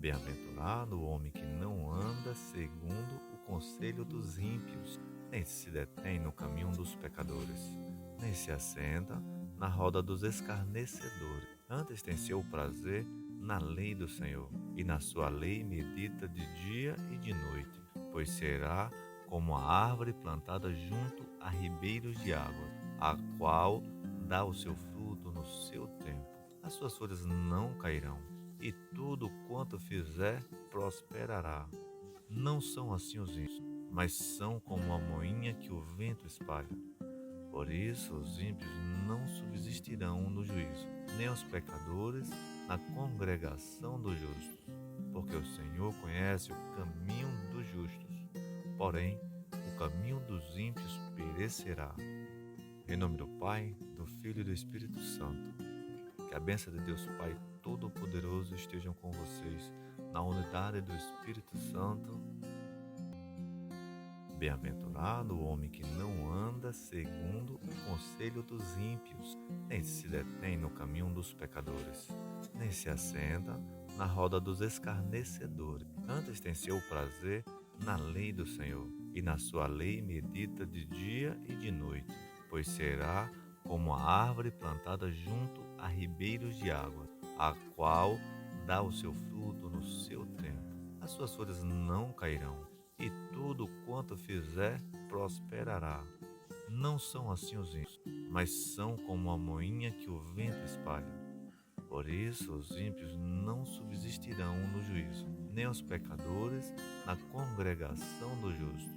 Bem-aventurado o homem que não anda segundo o conselho dos ímpios, nem se detém no caminho dos pecadores, nem se assenta na roda dos escarnecedores. Antes tem seu prazer na lei do Senhor, e na sua lei medita de dia e de noite, pois será como a árvore plantada junto a ribeiros de água, a qual dá o seu fruto no seu tempo. As suas folhas não cairão, e tudo quanto fizer prosperará. Não são assim os ímpios, mas são como a moinha que o vento espalha. Por isso os ímpios não subsistirão no juízo, nem os pecadores na congregação dos justos, porque o Senhor conhece o caminho dos justos, porém o caminho dos ímpios perecerá. Em nome do Pai, do Filho e do Espírito Santo. Que a bênção de Deus Pai Todo-Poderoso esteja com vocês, na unidade do Espírito Santo. Bem-aventurado o homem que não anda segundo o conselho dos ímpios, nem se detém no caminho dos pecadores, nem se assenta na roda dos escarnecedores. Antes tem seu prazer na lei do Senhor, e na sua lei medita de dia e de noite, pois será como a árvore plantada junto a ribeiros de água, a qual dá o seu fruto no seu tempo. As suas folhas não cairão, e tudo quanto fizer prosperará. Não são assim os ímpios, mas são como a moinha que o vento espalha. Por isso os ímpios não subsistirão no juízo, nem os pecadores na congregação dos justos,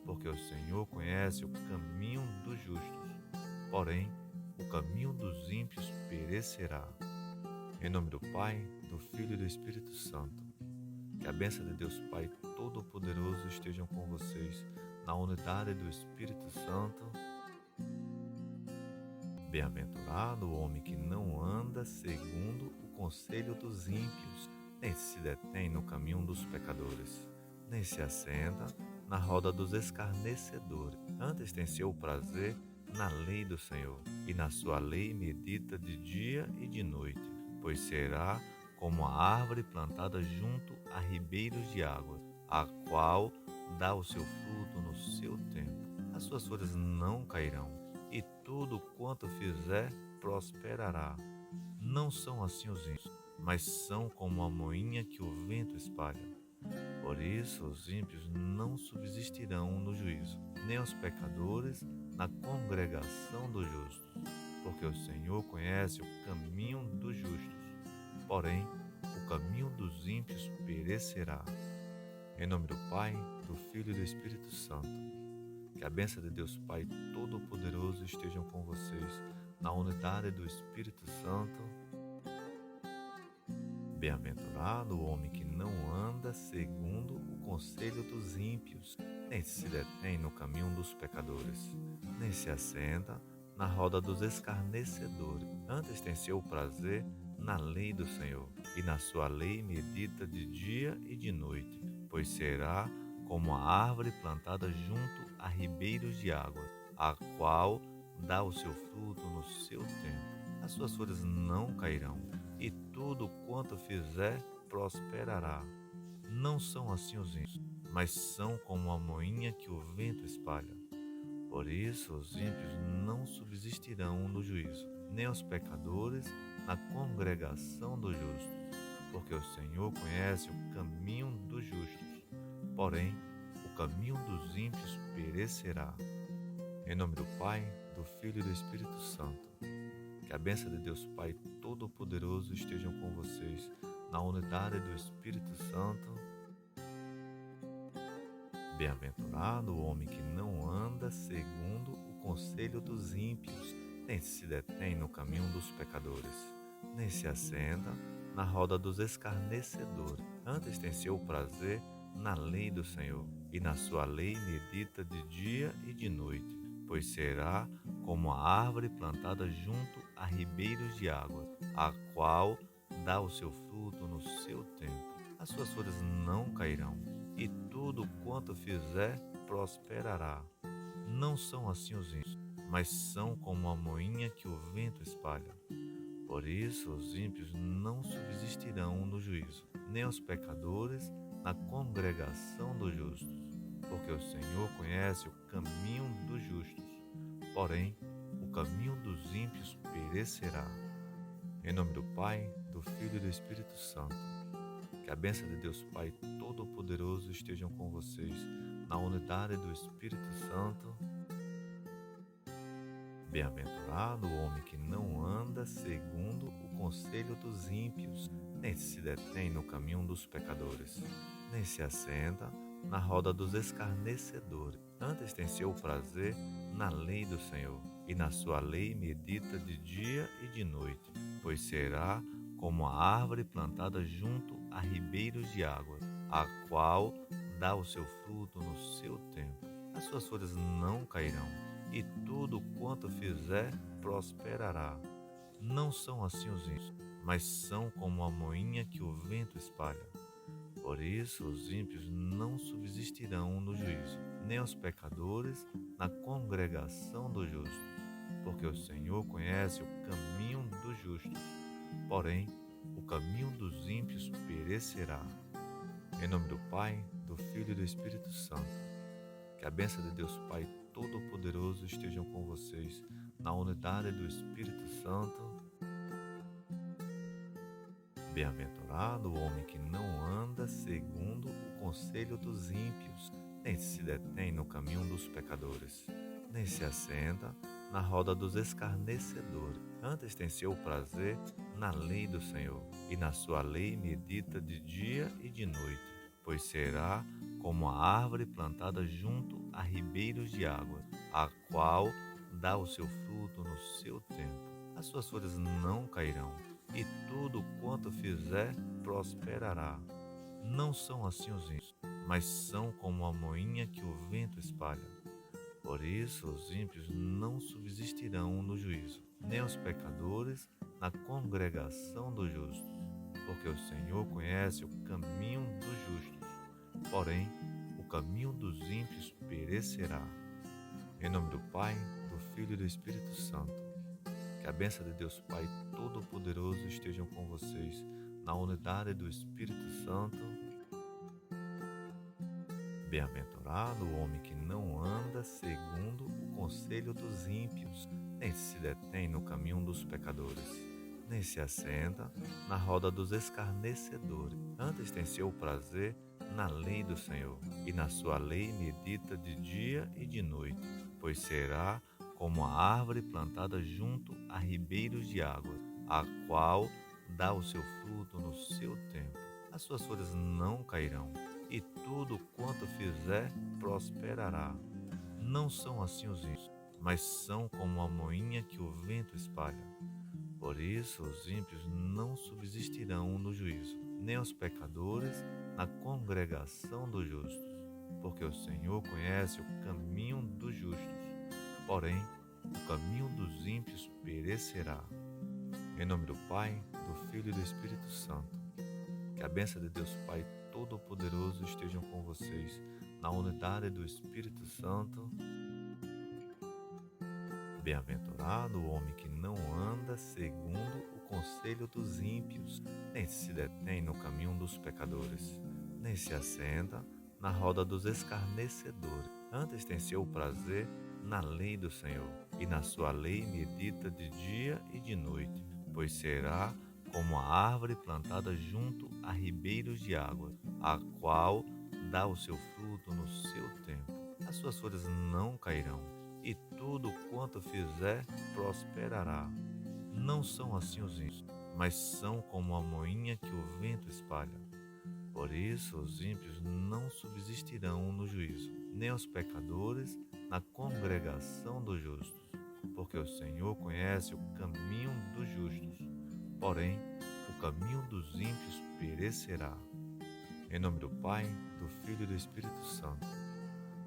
porque o Senhor conhece o caminho dos justos, porém o caminho dos ímpios perecerá. Em nome do Pai, do Filho e do Espírito Santo. Que a bênção de Deus Pai Todo-Poderoso esteja com vocês, na unidade do Espírito Santo. Bem-aventurado o homem que não anda segundo o conselho dos ímpios, nem se detém no caminho dos pecadores, nem se assenta na roda dos escarnecedores. Antes tem seu prazer na lei do Senhor, e na sua lei medita de dia e de noite, pois será como a árvore plantada junto a ribeiros de águas, a qual dá o seu fruto no seu tempo. As suas folhas não cairão, e tudo quanto fizer prosperará. Não são assim os ímpios, mas são como a moinha que o vento espalha. Por isso os ímpios não subsistirão no juízo, nem os pecadores na congregação dos justos, porque o Senhor conhece o caminho dos justos, porém o caminho dos ímpios perecerá. Em nome do Pai, do Filho e do Espírito Santo. Que a bênção de Deus Pai Todo-Poderoso esteja com vocês, na unidade do Espírito Santo. Bem-aventurado o homem que não anda segundo o conselho dos ímpios, nem se detém no caminho dos pecadores, nem se assenta na roda dos escarnecedores. Antes tem seu prazer na lei do Senhor, e na sua lei medita de dia e de noite, pois será como a árvore plantada junto a ribeiros de água, a qual dá o seu fruto no seu tempo. As suas folhas não cairão, e tudo quanto fizer prosperará. Não são assim os ímpios, mas são como a moinha que o vento espalha. Por isso os ímpios não subsistirão no juízo, nem os pecadores na congregação dos justos, porque o Senhor conhece o caminho dos justos, porém o caminho dos ímpios perecerá. Em nome do Pai, do Filho e do Espírito Santo. Que a bênção de Deus Pai Todo-Poderoso esteja com vocês, na unidade do Espírito Santo. Bem-aventurado o homem que não anda segundo o conselho dos ímpios, nem se detém no caminho dos pecadores, nem se assenta na roda dos escarnecedores. Antes tem seu prazer na lei do Senhor, e na sua lei medita de dia e de noite, pois será como a árvore plantada junto a ribeiros de água, a qual dá o seu fruto no seu tempo. As suas folhas não cairão, e tudo quanto fizer prosperará. Não são assim os ímpios, mas são como a moinha que o vento espalha. Por isso os ímpios não subsistirão subsistirão no juízo, nem os pecadores na congregação dos justos. Porque o Senhor conhece o caminho dos justos, porém o caminho dos ímpios perecerá. Em nome do Pai, do Filho e do Espírito Santo. Que a bênção de Deus Pai Todo-Poderoso estejam com vocês, na unidade do Espírito Santo. Bem-aventurado o homem que não anda segundo o conselho dos ímpios, nem se detém no caminho dos pecadores, nem se assenta na roda dos escarnecedores. Antes tem seu prazer na lei do Senhor, e na sua lei medita de dia e de noite, pois será como a árvore plantada junto a ribeiros de água, a qual dá o seu fruto no seu tempo. As suas folhas não cairão, e tudo quanto fizer prosperará. Não são assim os ímpios, mas são como a moinha que o vento espalha. Por isso os ímpios não subsistirão no juízo, nem os pecadores na congregação dos justos. Porque o Senhor conhece o caminho dos justos, porém o caminho dos ímpios perecerá. Em nome do Pai, do Filho e do Espírito Santo. Que a bênção de Deus Pai Todo-Poderoso estejam com vocês, na unidade do Espírito Santo. Bem-aventurado o homem que não anda segundo o conselho dos ímpios, nem se detém no caminho dos pecadores, nem se assenta na roda dos escarnecedores. Antes tem seu prazer na lei do Senhor, e na sua lei medita de dia e de noite, pois será como a árvore plantada junto a ribeiros de água, a qual dá o seu fruto no seu tempo. As suas folhas não cairão, e tudo quanto fizer prosperará. Não são assim os ímpios, mas são como a moinha que o vento espalha. Por isso os ímpios não subsistirão no juízo, nem os pecadores na congregação dos justos. Porque o Senhor conhece o caminho dos justos, porém o caminho dos ímpios perecerá. Em nome do Pai, do Filho e do Espírito Santo. Que a bênção de Deus Pai Todo-Poderoso estejam com vocês, na unidade do Espírito Santo. Bem-aventurado o homem que não anda segundo o conselho dos ímpios, nem se detém no caminho dos pecadores, nem se assenta na roda dos escarnecedores. Antes tem seu prazer na lei do Senhor, e na sua lei medita de dia e de noite, pois será como a árvore plantada junto a ribeiros de água, a qual dá o seu fruto no seu tempo. As suas folhas não cairão, e tudo quanto fizer prosperará. Não são assim os ímpios, mas são como a moinha que o vento espalha. Por isso os ímpios não subsistirão no juízo, nem os pecadores na congregação dos justos. Porque o Senhor conhece o caminho dos justos, porém o caminho dos ímpios perecerá. Em nome do Pai, do Filho e do Espírito Santo. Que a bênção de Deus Pai Todo-Poderoso estejam com vocês, na unidade do Espírito Santo. Bem-aventurado o homem que não anda segundo o conselho dos ímpios, nem se detém no caminho dos pecadores, nem se assenta na roda dos escarnecedores. Antes tem seu prazer na lei do Senhor, e na sua lei medita de dia e de noite, pois será como a árvore plantada junto a ribeiros de água, a qual dá o seu fruto no seu tempo. As suas folhas não cairão, e tudo quanto fizer prosperará. Não são assim os ímpios, mas são como a moinha que o vento espalha. Por isso os ímpios não subsistirão no juízo, nem os pecadores na congregação dos justos. Porque o Senhor conhece o caminho dos justos, porém o caminho dos ímpios perecerá. Em nome do Pai, do Filho e do Espírito Santo.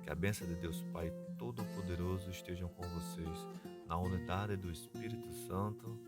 Que a bênção de Deus Pai Todo-Poderoso estejam com vocês, na unidade do Espírito Santo.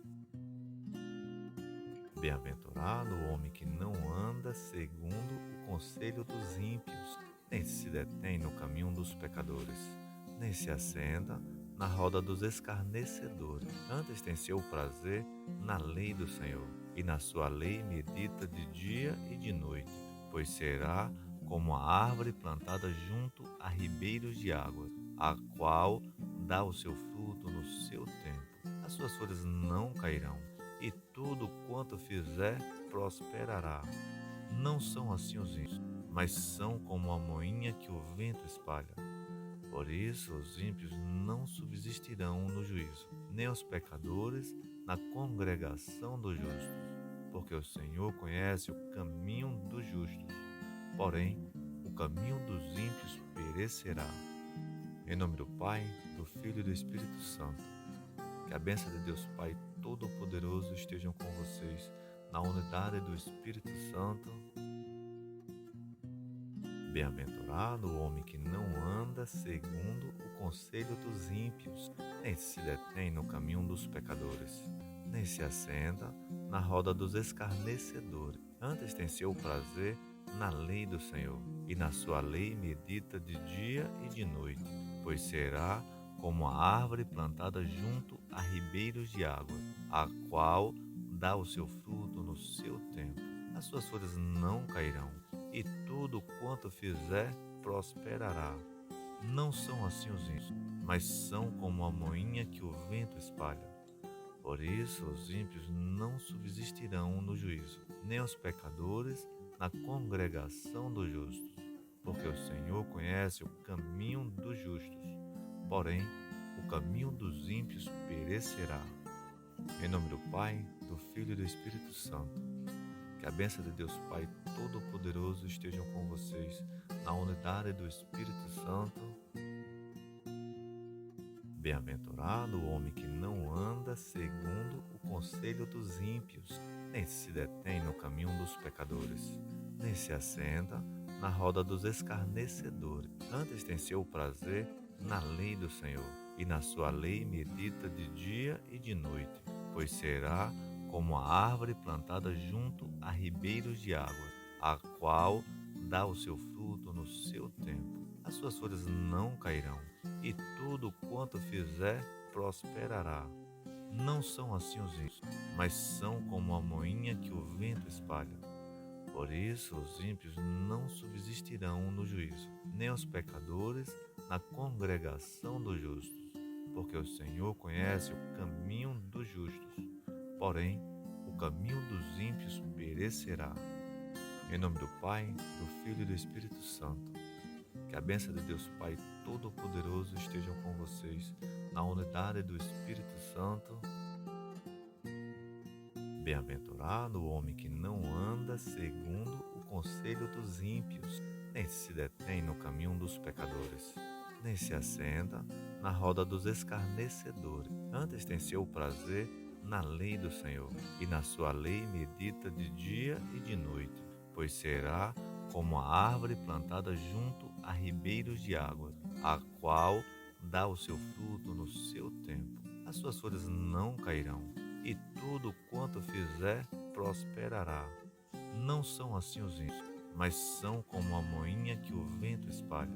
Bem-aventurado o homem que não anda segundo o conselho dos ímpios, nem se detém no caminho dos pecadores, nem se assenta na roda dos escarnecedores. Antes tem seu prazer na lei do Senhor, e na sua lei medita de dia e de noite, pois será como a árvore plantada junto a ribeiros de água, a qual dá o seu fruto no seu tempo. As suas folhas não cairão, e tudo quanto fizer prosperará. Não são assim os ímpios, mas são como a moinha que o vento espalha. Por isso os ímpios não subsistirão no juízo, nem os pecadores na congregação dos justos, porque o Senhor conhece o caminho dos justos, porém o caminho dos ímpios perecerá. Em nome do Pai, do Filho e do Espírito Santo, que a bênção de Deus Pai Todo-Poderoso esteja com vocês, na unidade do Espírito Santo. Bem-aventurado o homem que não anda segundo o conselho dos ímpios, nem se detém no caminho dos pecadores, nem se assenta na roda dos escarnecedores. Antes tem seu prazer na lei do Senhor, e na sua lei medita de dia e de noite, pois será como a árvore plantada junto a ribeiros de água, a qual dá o seu fruto no seu tempo. As suas folhas não cairão, e tudo quanto fizer prosperará. Não são assim os ímpios, mas são como a moinha que o vento espalha. Por isso os ímpios não subsistirão no juízo, nem os pecadores na congregação dos justos, porque o Senhor conhece o caminho dos justos, porém o caminho dos ímpios perecerá. Em nome do Pai, do Filho e do Espírito Santo, que a bênção de Deus Pai Todo-Poderoso esteja com vocês, na unidade do Espírito Santo. Bem-aventurado o homem que não anda segundo o conselho dos ímpios, nem se detém no caminho dos pecadores, nem se assenta na roda dos escarnecedores. Antes tem seu prazer na lei do Senhor, e na sua lei medita de dia e de noite, pois será como a árvore plantada junto a ribeiros de água, a qual dá o seu fruto no seu tempo. As suas folhas não cairão, e tudo quanto fizer prosperará. Não são assim os ímpios, mas são como a moinha que o vento espalha. Por isso os ímpios não subsistirão no juízo, nem os pecadores na congregação dos justos, porque o Senhor conhece o caminho dos justos, porém o caminho dos ímpios perecerá. Em nome do Pai, do Filho e do Espírito Santo, que a bênção de Deus Pai Todo-Poderoso esteja com vocês, na unidade do Espírito Santo. Bem-aventurado o homem que não anda segundo o conselho dos ímpios, nem se detém no caminho dos pecadores, nem se assenta na roda dos escarnecedores. Antes tem seu prazer na lei do Senhor, e na sua lei medita de dia e de noite, pois será como a árvore plantada junto a ribeiros de água, a qual dá o seu fruto no seu tempo. As suas folhas não cairão, e tudo quanto fizer prosperará. Não são assim os ímpios, mas são como a moinha que o vento espalha.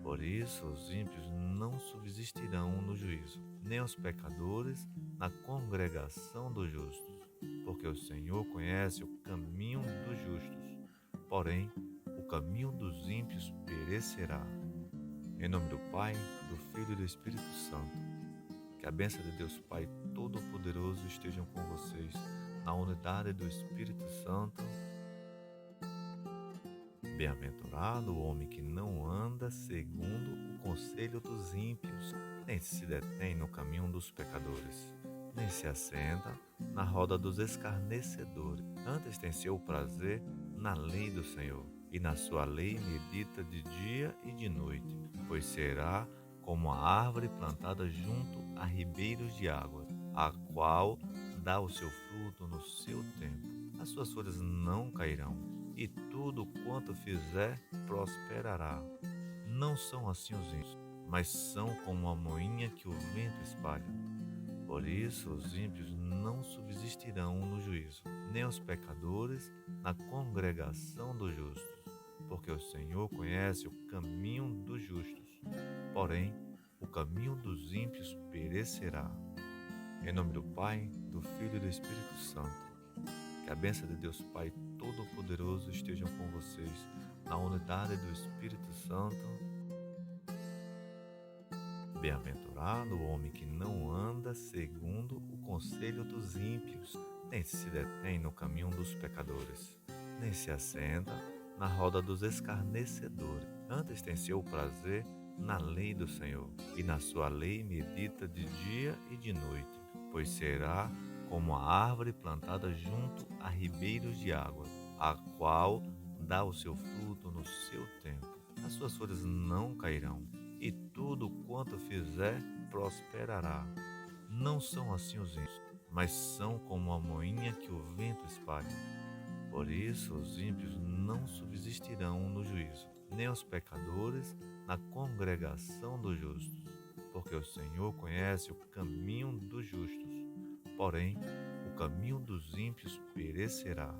Por isso os ímpios não subsistirão no juízo, nem os pecadores na congregação dos justos, porque o Senhor conhece o caminho dos justos, porém o caminho dos ímpios perecerá. Em nome do Pai, do Filho e do Espírito Santo, que a bênção de Deus Pai Todo-Poderoso esteja com vocês, na unidade do Espírito Santo. Bem-aventurado o homem que não anda segundo o conselho dos ímpios, nem se detém no caminho dos pecadores, nem se assenta na roda dos escarnecedores. Antes tem seu prazer na lei do Senhor, e na sua lei medita de dia e de noite, pois será como a árvore plantada junto a ribeiros de água, a qual dá o seu fruto no seu tempo. As suas folhas não cairão, e tudo quanto fizer prosperará. Não são assim os ímpios, mas são como a moinha que o vento espalha. Por isso os ímpios não subsistirão no juízo, nem os pecadores na congregação dos justos, porque o Senhor conhece o caminho dos justos, porém o caminho dos ímpios perecerá. Em nome do Pai, do Filho e do Espírito Santo, Que a bênção de Deus Pai Todo-Poderoso esteja com vocês, na unidade do Espírito Santo. Bem-aventurado o homem que não anda segundo o conselho dos ímpios, nem se detém no caminho dos pecadores, nem se assenta na roda dos escarnecedores. Antes tem seu prazer na lei do Senhor, e na sua lei medita de dia e de noite, pois será como a árvore plantada junto a ribeiros de água, a qual dá o seu fruto no seu tempo. As suas folhas não cairão, e tudo quanto fizer prosperará. Não são assim os ímpios, mas são como a moinha que o vento espalha. Por isso os ímpios não subsistirão no juízo, nem os pecadores na congregação dos justos, porque o Senhor conhece o caminho dos justos, porém o caminho dos ímpios perecerá.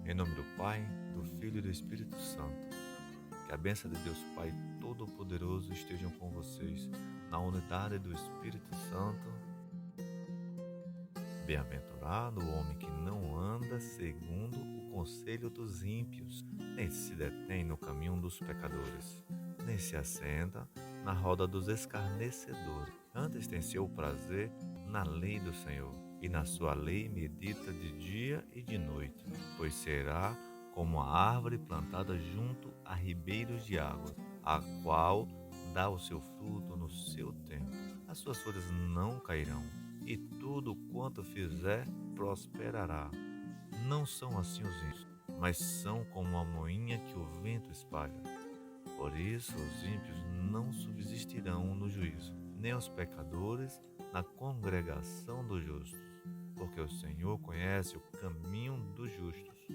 Em nome do Pai, do Filho e do Espírito Santo. Que a bênção de Deus Pai Todo-Poderoso esteja com vocês, na unidade do Espírito Santo. Bem-aventurado o homem que não anda segundo o conselho dos ímpios, nem se detém no caminho dos pecadores, nem se assenta na roda dos escarnecedores. Antes tem seu prazer na lei do Senhor, e na sua lei medita de dia e de noite, pois será como a árvore plantada junto a ribeiros de água, a qual dá o seu fruto no seu tempo. As suas folhas não cairão, e tudo quanto fizer prosperará. Não são assim os ímpios, mas são como a moinha que o vento espalha. Por isso os ímpios não subsistirão no juízo, nem os pecadores na congregação dos justos, porque o Senhor conhece o caminho dos justos,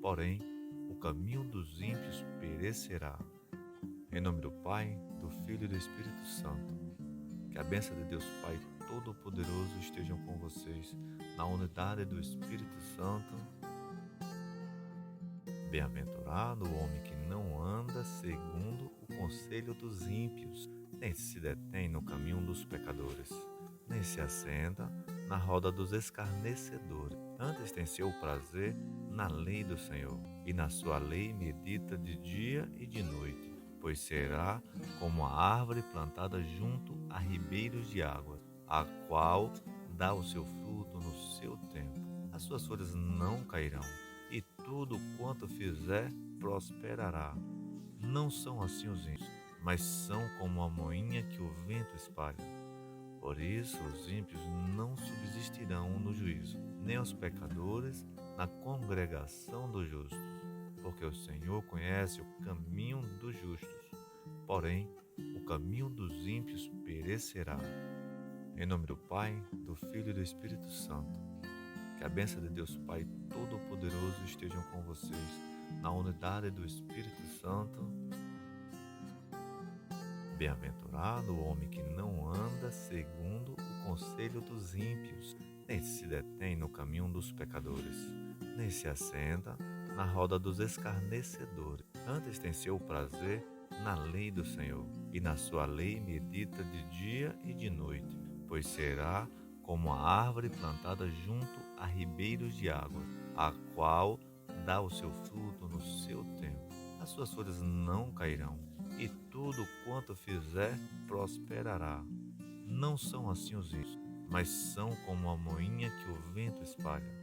porém o caminho dos ímpios perecerá. Em nome do Pai, do Filho e do Espírito Santo. Que a bênção de Deus Pai Todo-Poderoso esteja com vocês, na unidade do Espírito Santo. Bem-aventurado o homem que não anda segundo o conselho dos ímpios, nem se detém no caminho dos pecadores, nem se assenta na roda dos escarnecedores. Antes tem seu prazer na lei do Senhor, e na sua lei medita de dia e de noite, pois será como a árvore plantada junto a ribeiros de água, a qual dá o seu fruto no seu tempo. As suas folhas não cairão, e tudo quanto fizer prosperará. Não são assim os ímpios, mas são como a moinha que o vento espalha. Por isso os ímpios não subsistirão no juízo, nem os pecadores na congregação dos justos, porque o Senhor conhece o caminho dos justos, porém o caminho dos ímpios perecerá. Em nome do Pai, do Filho e do Espírito Santo. Que a bênção de Deus Pai Todo-Poderoso esteja com vocês, na unidade do Espírito Santo. Bem-aventurado o homem que não anda segundo o conselho dos ímpios, nem se detém no caminho dos pecadores, nem se assenta na roda dos escarnecedores. Antes tem seu prazer na lei do Senhor, e na sua lei medita de dia e de noite, pois será como a árvore plantada junto a ribeiros de água, a qual dá o seu fruto no seu tempo. As suas folhas não cairão, e tudo quanto fizer prosperará. Não são assim os ímpios, mas são como a moinha que o vento espalha.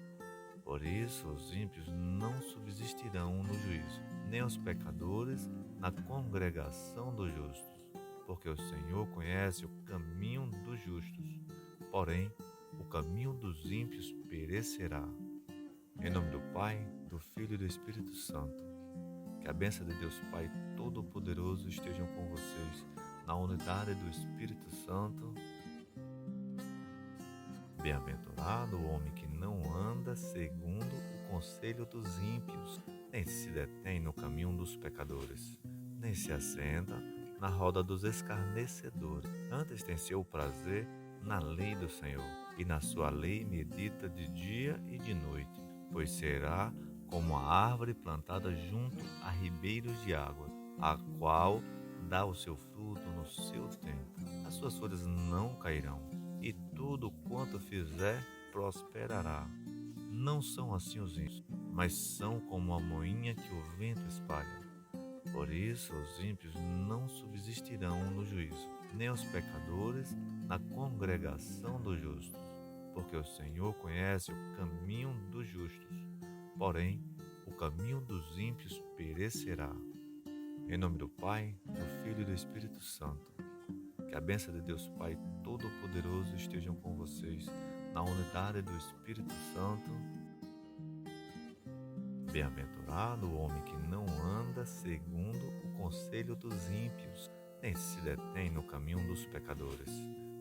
Por isso os ímpios não subsistirão no juízo, nem os pecadores na congregação dos justos, porque o Senhor conhece o caminho dos justos, porém o caminho dos ímpios perecerá. Em nome do Pai, do Filho e do Espírito Santo. Que a bênção de Deus Pai Todo-Poderoso esteja com vocês, na unidade do Espírito Santo. Bem-aventurado o homem que não anda segundo o conselho dos ímpios, nem se detém no caminho dos pecadores, nem se assenta na roda dos escarnecedores. Antes tem seu prazer na lei do Senhor, e na sua lei medita de dia e de noite, pois será como a árvore plantada junto a ribeiros de água, a qual dá o seu fruto no seu tempo. As suas folhas não cairão, e tudo quanto fizer prosperará. Não são assim os ímpios, mas são como a moinha que o vento espalha. Por isso os ímpios não subsistirão no juízo, nem os pecadores na congregação dos justos, porque o Senhor conhece o caminho dos justos, porém o caminho dos ímpios perecerá. Em nome do Pai, do Filho e do Espírito Santo. Que a bênção de Deus Pai Todo-Poderoso estejam com vocês, na unidade do Espírito Santo. Bem-aventurado o homem que não anda segundo o conselho dos ímpios, nem se detém no caminho dos pecadores,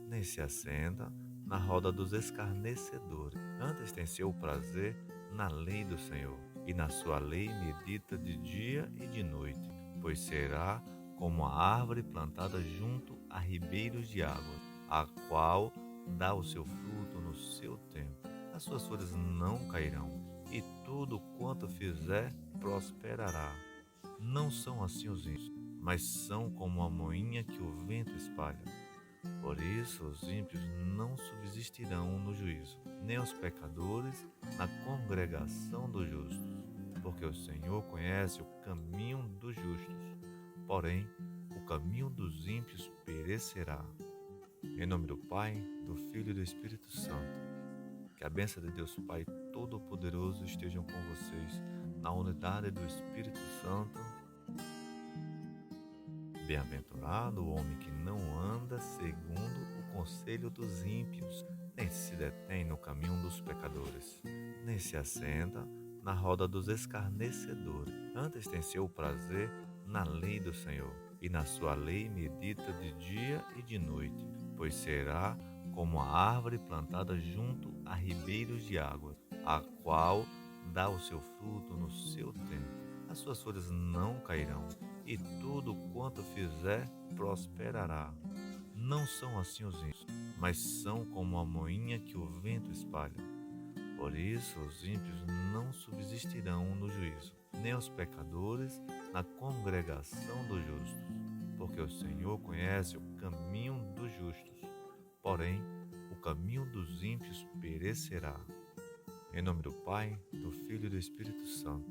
nem se assenta na roda dos escarnecedores. Antes tem seu prazer na lei do Senhor, e na sua lei medita de dia e de noite, pois será como a árvore plantada junto a ribeiros de água, a qual dá o seu fruto no seu tempo. As suas folhas não cairão, e tudo quanto fizer prosperará. Não são assim os ímpios, mas são como a moinha que o vento espalha. Por isso os ímpios não subsistirão no juízo, nem os pecadores na congregação dos justos, porque o Senhor conhece o caminho dos justos, porém o caminho dos ímpios perecerá. Em nome do Pai, do Filho e do Espírito Santo. Que a bênção de Deus Pai Todo-Poderoso estejam com vocês, na unidade do Espírito Santo. Bem-aventurado o homem que não anda segundo o conselho dos ímpios, nem se detém no caminho dos pecadores, nem se assenta na roda dos escarnecedores. Antes tem seu prazer na lei do Senhor, e na sua lei medita de dia e de noite, pois será como a árvore plantada junto a ribeiros de água, a qual dá o seu fruto no seu tempo. As suas folhas não cairão, e tudo quanto fizer prosperará. Não são assim os ímpios, mas são como a moinha que o vento espalha. Por isso os ímpios não subsistirão no juízo, nem os pecadores na congregação dos justos, porque o Senhor conhece o caminho dos justos, porém o caminho dos ímpios perecerá. Em nome do Pai, do Filho e do Espírito Santo.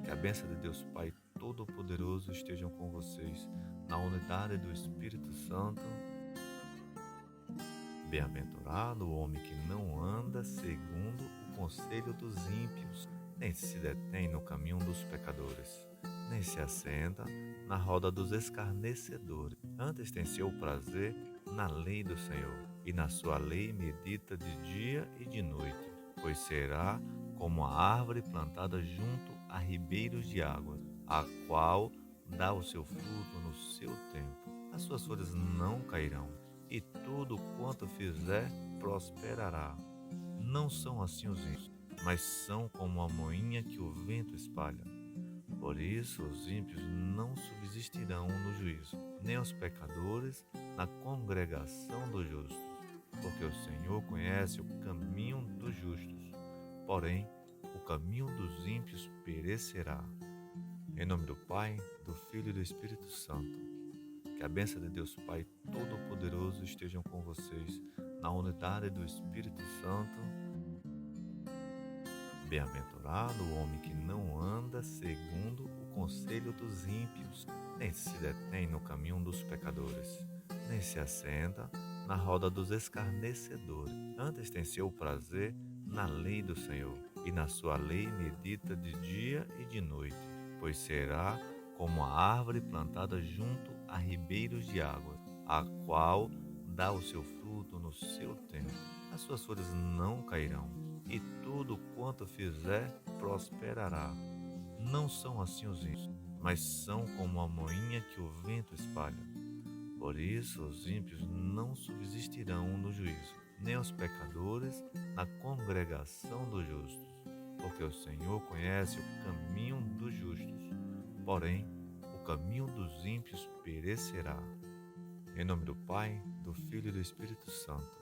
Que a bênção de Deus Pai Todo-Poderoso estejam com vocês, na unidade do Espírito Santo. Bem-aventurado o homem que não anda segundo o conselho dos ímpios, nem se detém no caminho dos pecadores, nem se assenta na roda dos escarnecedores. Antes tem seu prazer na lei do Senhor, e na sua lei medita de dia e de noite, pois será como a árvore plantada junto a ribeiros de água, a qual dá o seu fruto no seu tempo. As suas folhas não cairão, e tudo quanto fizer prosperará. Não são assim os ímpios, mas são como a moinha que o vento espalha. Por isso os ímpios não subsistirão no juízo, nem os pecadores na congregação dos justos, porque o Senhor conhece o caminho dos justos, porém o caminho dos ímpios perecerá. Em nome do Pai, do Filho e do Espírito Santo. Que a bênção de Deus Pai Todo-Poderoso estejam com vocês, na unidade do Espírito Santo. Bem-aventurado o homem que não anda segundo o conselho dos ímpios, nem se detém no caminho dos pecadores, nem se assenta na roda dos escarnecedores. Antes tem seu prazer na lei do Senhor, e na sua lei medita de dia e de noite, pois será como a árvore plantada junto a ribeiros de água, a qual dá o seu fruto no seu tempo. As suas folhas não cairão, e tudo quanto fizer prosperará. Não são assim os ímpios, mas são como a moinha que o vento espalha. Por isso os ímpios não subsistirão no juízo, nem os pecadores na congregação dos justos, porque o Senhor conhece o caminho dos justos, porém o caminho dos ímpios perecerá. Em nome do Pai, do Filho e do Espírito Santo.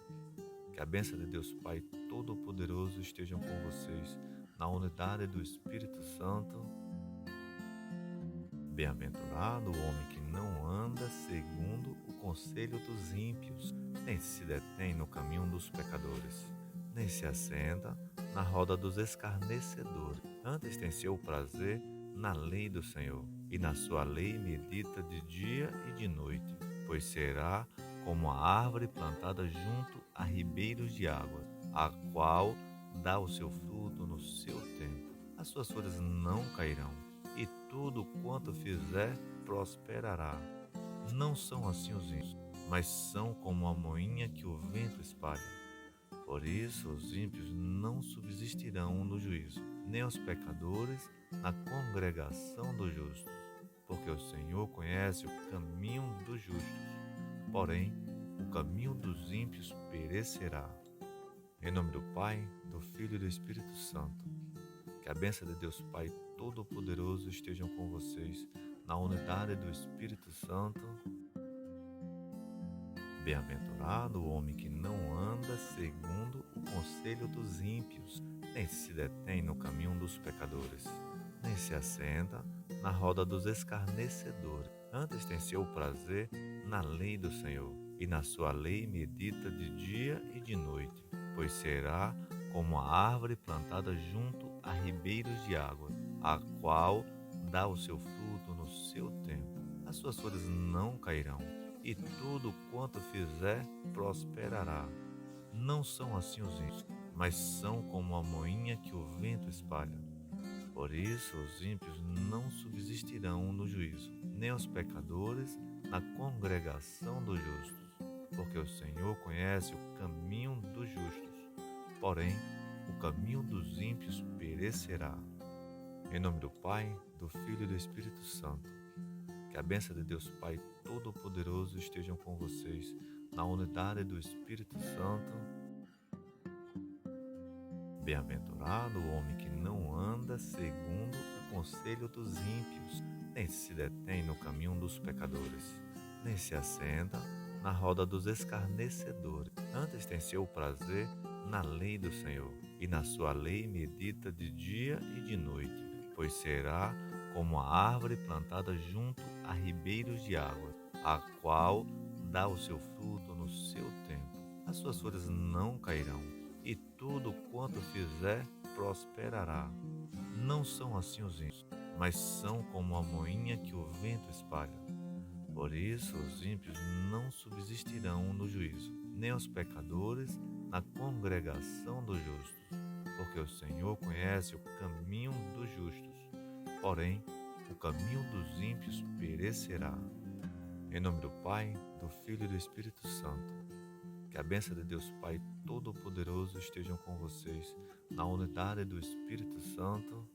Que a bênção de Deus Pai Todo-Poderoso estejam com vocês, na unidade do Espírito Santo. Bem-aventurado o homem que não anda segundo o conselho dos ímpios, nem se detém no caminho dos pecadores, nem se assenta na roda dos escarnecedores. Antes tem seu prazer na lei do Senhor, e na sua lei medita de dia e de noite, pois será como a árvore plantada junto a ribeiros de água, a qual dá o seu fruto no seu tempo. As suas folhas não cairão, e tudo quanto fizer prosperará. Não são assim os ímpios, mas são como a moinha que o vento espalha. Por isso os ímpios não subsistirão no juízo, nem os pecadores na congregação dos justos, porque o Senhor conhece o caminho dos justos, porém o caminho dos ímpios perecerá. Em nome do Pai, do Filho e do Espírito Santo. Que a bênção de Deus Pai Todo-Poderoso estejam com vocês, na unidade do Espírito Santo. Bem-aventurado o homem que não anda segundo o conselho dos ímpios, nem se detém no caminho dos pecadores, nem se assenta na roda dos escarnecedores. Antes tem seu prazer na lei do Senhor, e na sua lei medita de dia e de noite, pois será como a árvore plantada junto a ribeiros de água, a qual dá o seu fruto no seu tempo. As suas folhas não cairão, e tudo quanto fizer prosperará. Não são assim os ímpios, mas são como a moinha que o vento espalha. Por isso os ímpios não subsistirão no juízo, nem os pecadores na congregação dos justos, porque o Senhor conhece o caminho dos justos, porém o caminho dos ímpios perecerá. Em nome do Pai, do Filho e do Espírito Santo. Que a bênção de Deus Pai Todo-Poderoso estejam com vocês, na unidade do Espírito Santo. Bem-aventurado o homem que não anda segundo o conselho dos ímpios, nem se detém no caminho dos pecadores, nem se assenta na roda dos escarnecedores. Antes tem seu prazer na lei do Senhor, e na sua lei medita de dia e de noite, pois será como a árvore plantada junto a ribeiros de água, a qual dá o seu fruto no seu tempo. As suas folhas não cairão, e tudo quanto fizer prosperará. Não são assim os ímpios, mas são como a moinha que o vento espalha. Por isso os ímpios não subsistirão no juízo, nem os pecadores na congregação dos justos, porque o Senhor conhece o caminho dos justos, porém o caminho dos ímpios perecerá. Em nome do Pai, do Filho e do Espírito Santo. Que a bênção de Deus Pai Todo-Poderoso estejam com vocês, na unidade do Espírito Santo.